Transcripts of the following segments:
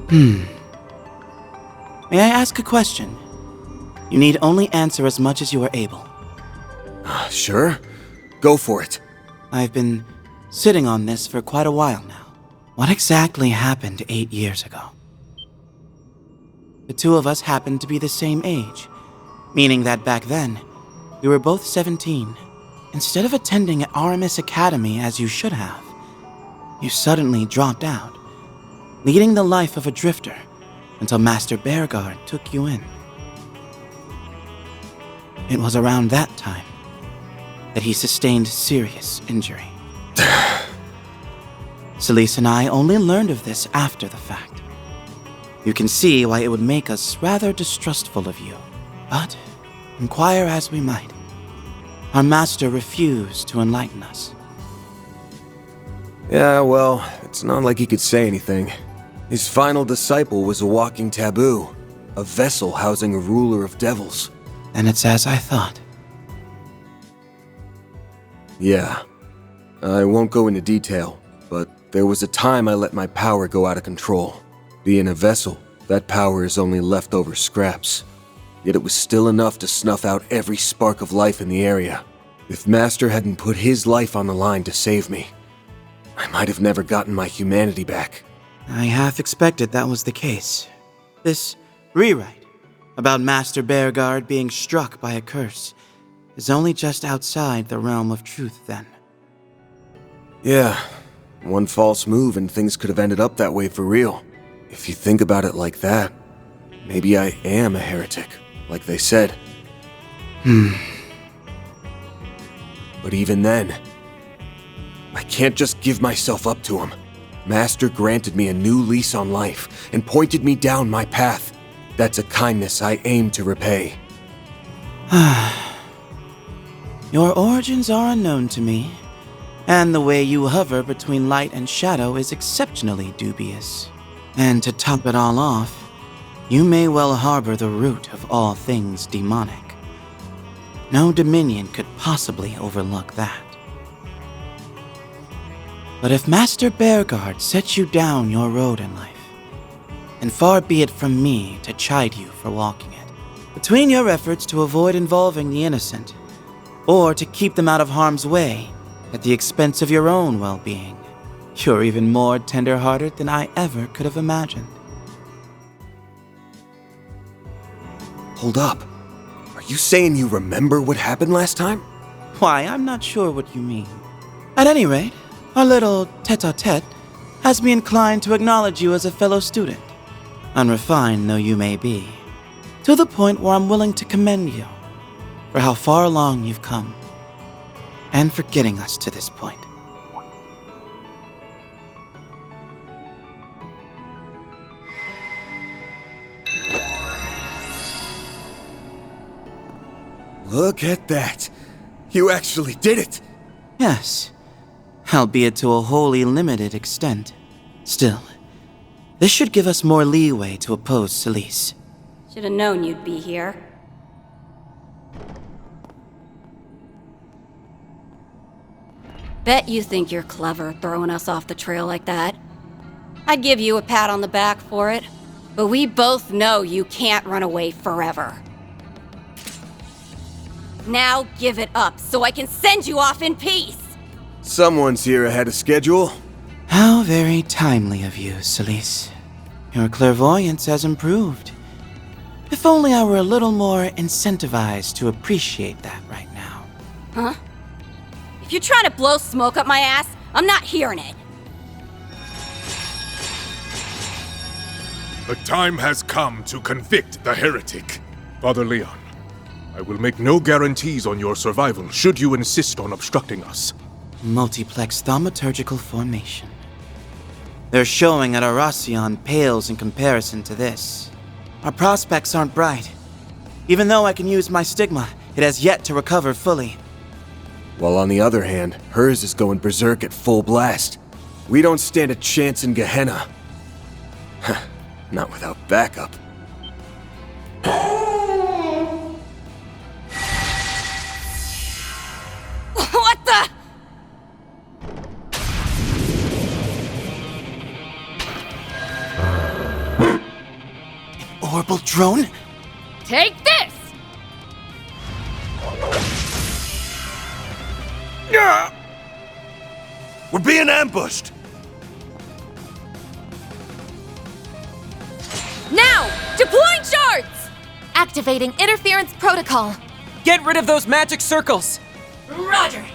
May I ask a question? You need only answer as much as you are able. Sure. Go for it. I've been sitting on this for quite a while now. What exactly happened 8 years ago? The two of us happened to be the same age, meaning that back then, we were both 17. Instead of attending Aramis Academy as you should have, you suddenly dropped out, leading the life of a drifter until Master Bearguard took you in. It was around that time that he sustained serious injury. Celise and I only learned of this after the fact. You can see why it would make us rather distrustful of you. But, inquire as we might, our master refused to enlighten us. Yeah, well, it's not like he could say anything. His final disciple was a walking taboo, a vessel housing a ruler of devils. And it's as I thought. Yeah. I won't go into detail, but there was a time I let my power go out of control. Being a vessel, that power is only leftover scraps. Yet it was still enough to snuff out every spark of life in the area. If Master hadn't put his life on the line to save me, I might have never gotten my humanity back. I half expected that was the case. This rewrite about Master Bearguard being struck by a curse is only just outside the realm of truth then. Yeah, one false move and things could have ended up that way for real. If you think about it like that, maybe I am a heretic, like they said. But even then, I can't just give myself up to him. Master granted me a new lease on life and pointed me down my path. That's a kindness I aim to repay. Your origins are unknown to me, and the way you hover between light and shadow is exceptionally dubious. And to top it all off, you may well harbor the root of all things demonic. No dominion could possibly overlook that. But if Master Bearguard sets you down your road in life, then far be it from me to chide you for walking it. Between your efforts to avoid involving the innocent, or to keep them out of harm's way at the expense of your own well-being, you're even more tender-hearted than I ever could have imagined. Hold up. Are you saying you remember what happened last time? Why, I'm not sure what you mean. At any rate, our little tete-a-tete has me inclined to acknowledge you as a fellow student, unrefined though you may be, to the point where I'm willing to commend you for how far along you've come, and for getting us to this point. Look at that. You actually did it. Yes, albeit to a wholly limited extent. Still, this should give us more leeway to oppose Celise. Should have known you'd be here. Bet you think you're clever throwing us off the trail like that. I'd give you a pat on the back for it, but we both know you can't run away forever. Now give it up so I can send you off in peace! Someone's here ahead of schedule. How very timely of you, Celise. Your clairvoyance has improved. If only I were a little more incentivized to appreciate that right now. Huh? If you're trying to blow smoke up my ass, I'm not hearing it. The time has come to convict the heretic. Father Leon, I will make no guarantees on your survival should you insist on obstructing us. Multiplex thaumaturgical formation. Their showing at Arasion pales in comparison to this. Our prospects aren't bright. Even though I can use my stigma, it has yet to recover fully. While on the other hand, hers is going berserk at full blast. We don't stand a chance in Gehenna. Not without backup. What the? despicable drone! Take this! Yeah! We're being ambushed! Now! Deploying shards! Activating interference protocol. Get rid of those magic circles! Roger!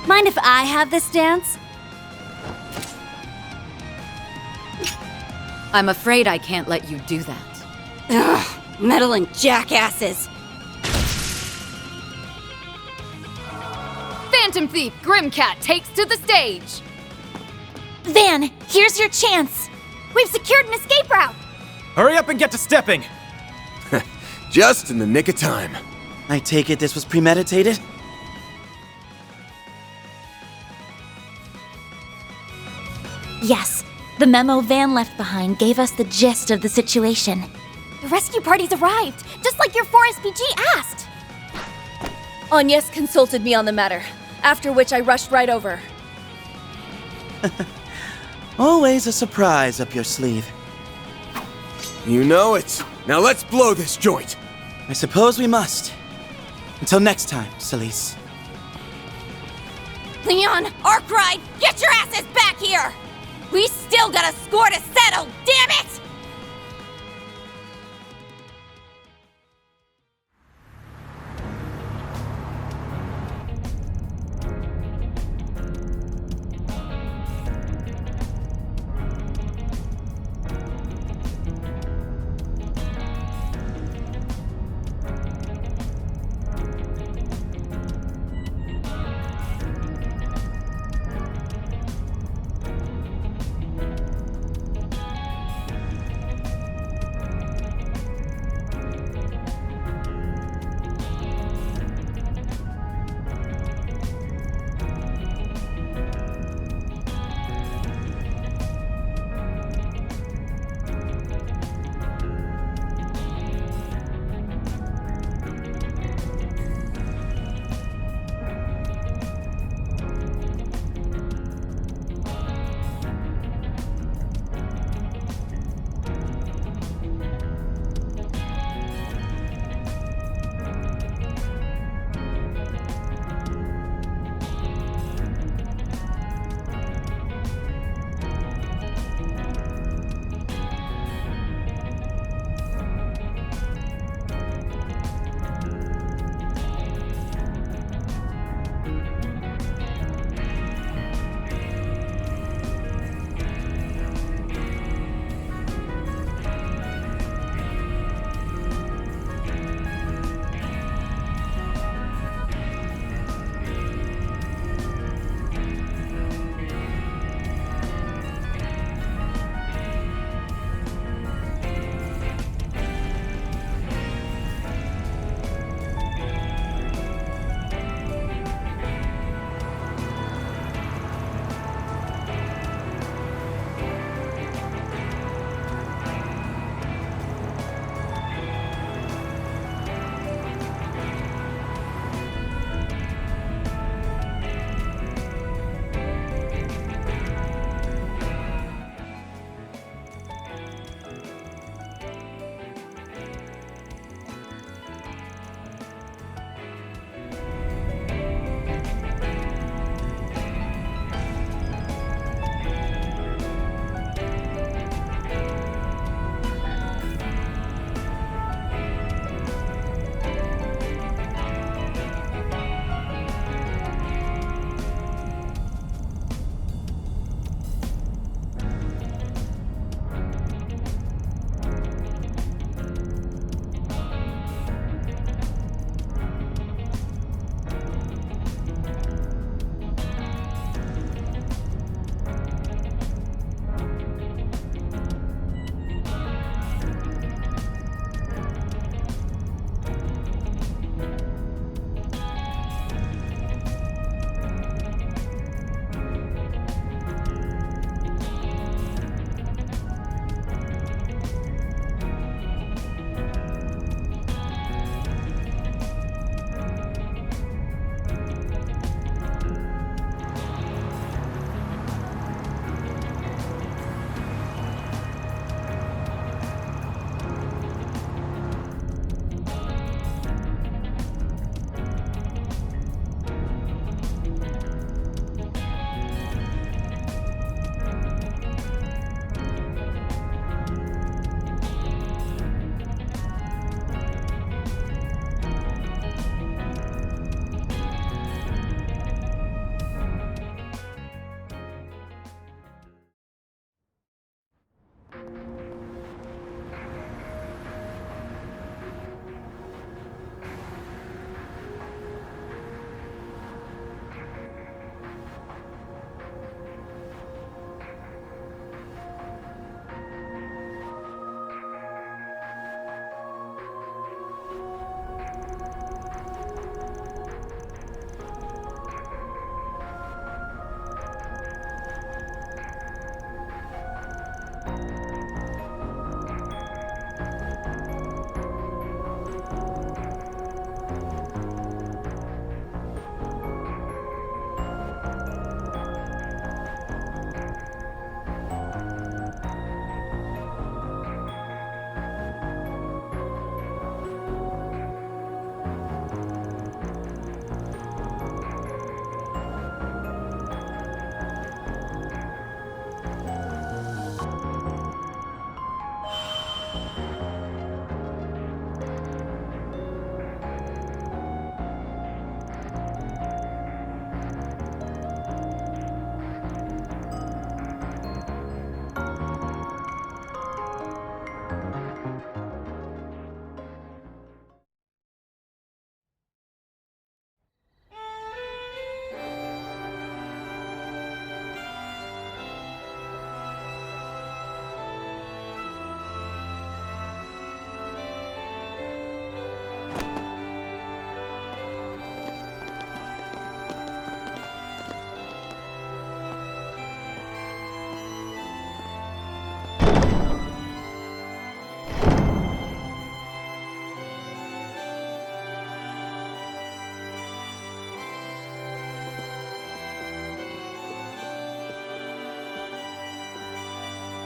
Mind if I have this dance? I'm afraid I can't let you do that. Ugh, meddling jackasses! Phantom Thief Grimcat takes to the stage! Van, here's your chance! We've secured an escape route! Hurry up and get to stepping! Just in the nick of time. I take it this was premeditated? Yes, the memo Van left behind gave us the gist of the situation. The rescue party's arrived, just like your 4SPG asked! Agnes consulted me on the matter, after which I rushed right over. Always a surprise up your sleeve. You know it. Now let's blow this joint. I suppose we must. Until next time, Celise. Leon, Arkwright, get your asses back here! We still got a score to settle, damn it!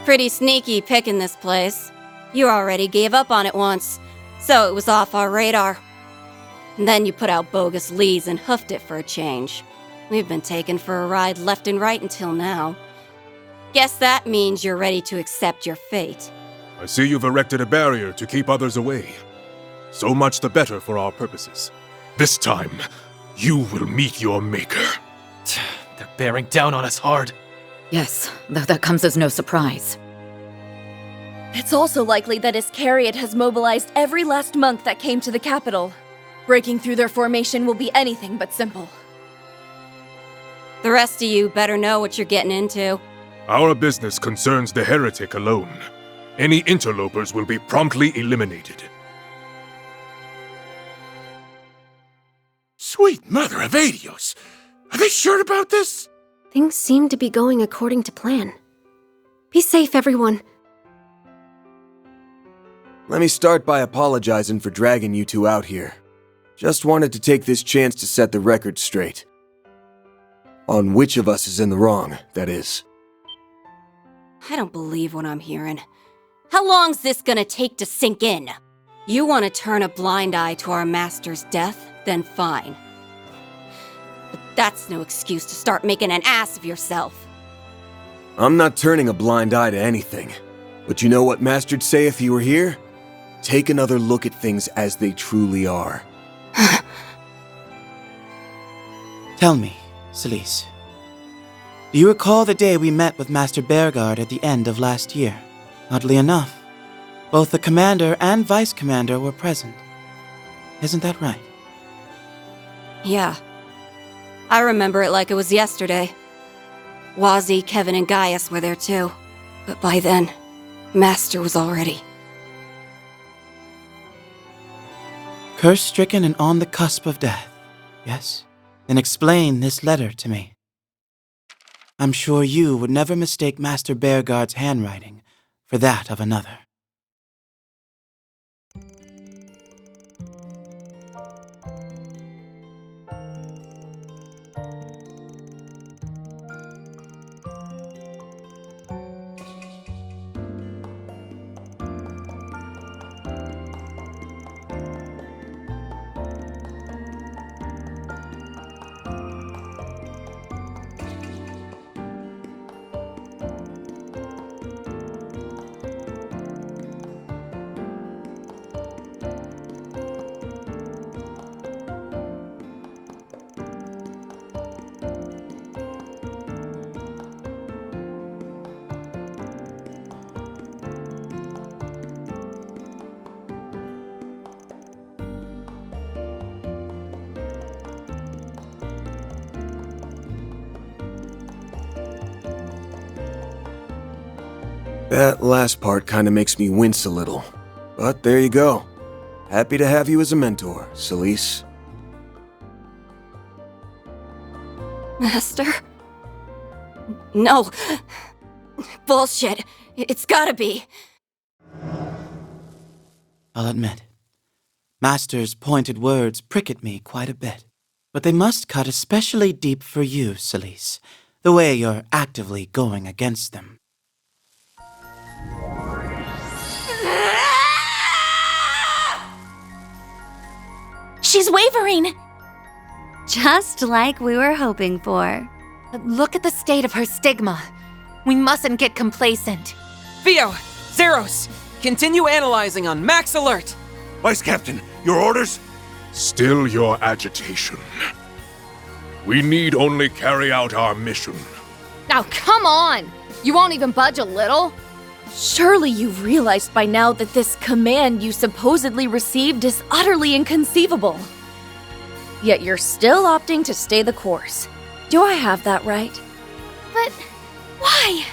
Pretty sneaky picking this place. You already gave up on it once, so it was off our radar. And then you put out bogus leads and hoofed it for a change. We've been taken for a ride left and right until now. Guess that means you're ready to accept your fate. I see you've erected a barrier to keep others away. So much the better for our purposes. This time, you will meet your maker. They're bearing down on us hard. Yes, though that comes as no surprise. It's also likely that Iscariot has mobilized every last monk that came to the capital. Breaking through their formation will be anything but simple. The rest of you better know what you're getting into. Our business concerns the heretic alone. Any interlopers will be promptly eliminated. Sweet mother of Adios! Are they sure about this? Things seem to be going according to plan. Be safe, everyone. Let me start by apologizing for dragging you two out here. Just wanted to take this chance to set the record straight. On which of us is in the wrong, that is. I don't believe what I'm hearing. How long's this gonna take to sink in? You want to turn a blind eye to our master's death? Then fine. But that's no excuse to start making an ass of yourself. I'm not turning a blind eye to anything. But you know what Master'd say if he were here? Take another look at things as they truly are. Tell me, Celise. Do you recall the day we met with Master Bearguard at the end of last year? Oddly enough, both the commander and vice commander were present. Isn't that right? Yeah. I remember it like it was yesterday. Wazzy, Kevin, and Gaius were there too. But by then, Master was already... Curse-stricken and on the cusp of death, yes? Then explain this letter to me. I'm sure you would never mistake Master Bearguard's handwriting for that of another. That last part kinda makes me wince a little. But there you go. Happy to have you as a mentor, Celise. Master? No. Bullshit. It's gotta be. I'll admit, Master's pointed words prick at me quite a bit. But they must cut especially deep for you, Celise, the way you're actively going against them. She's wavering! Just like we were hoping for. Look at the state of her stigma. We mustn't get complacent. Theo! Zeros! Continue analyzing on max alert! Vice Captain, your orders? Still your agitation. We need only carry out our mission. Now come on! You won't even budge a little? Surely you've realized by now that this command you supposedly received is utterly inconceivable. Yet you're still opting to stay the course. Do I have that right? But why?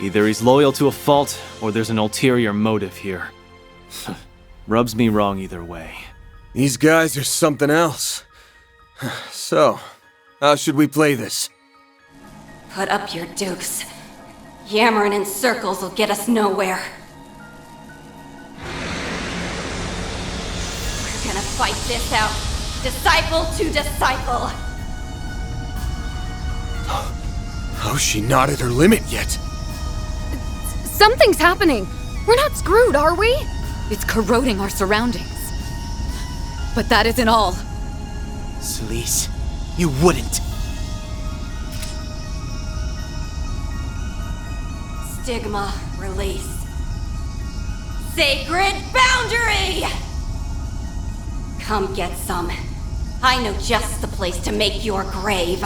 Either he's loyal to a fault, or there's an ulterior motive here. Rubs me wrong either way. These guys are something else. So, how should we play this? Put up your dukes. Yammering in circles will get us nowhere. We're gonna fight this out, disciple to disciple. How's she not at her limit yet? Something's happening! We're not screwed, are we? It's corroding our surroundings. But that isn't all. Celise, you wouldn't. Stigma release. Sacred boundary! Come get some. I know just the place to make your grave.